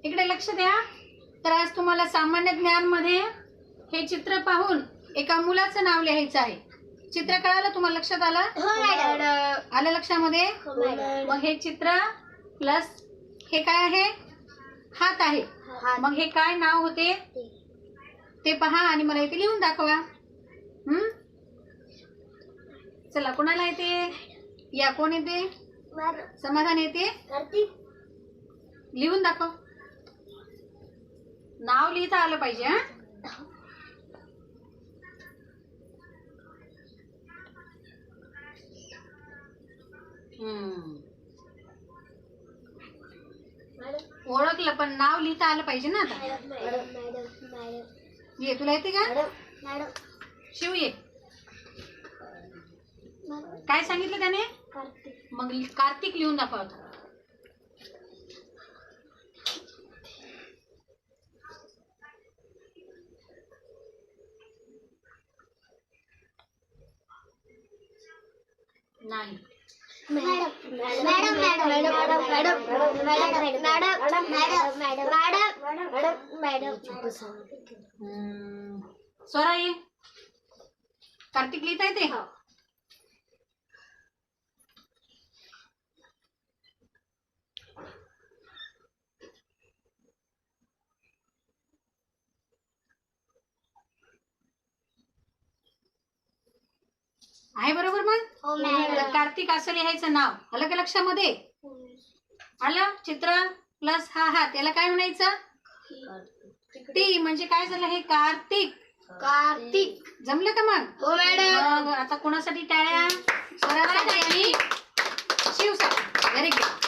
इकडे लक्ष द्या. तर आज तुम्हाला सामान्य ज्ञान मध्ये हे चित्र पाहून एका मुलाचं नाव लिहायचं आहे. चित्र कळालं तुम्हाला? लक्षात आलं? आलं लक्षामध्ये? मग हे चित्र प्लस हे काय आहे? हात आहे. मग हे काय नाव होते ते पहा आणि मला इथे लिहून दाखवा. चला, कोणाला येते? या, कोण येते? समाधान येते? लिहून दाखव. नाव लिहिता आलं पाहिजे. हा, ओळखलं पण नाव लिहिता आलं पाहिजे ना. आता ये, तुला येते का? शिव ये. काय सांगितलं त्याने? मग कार्तिक लिहून दाखवतो. नाही. स्वरा ये. कार्तिक लिहिता येते? आहे बरोबर? मग कार्तिक असं लिहायचं नाव. आलं का लक्षामध्ये? आलं? चित्र प्लस हा हात, याला काय म्हणायचं? टी. म्हणजे काय झालं? हे कार्तिक. कार्तिक जमलं का मग? हो मॅडम. आता कोणासाठी टाळ्या? स्वरासाठी आणि शिवसाठी. Very good.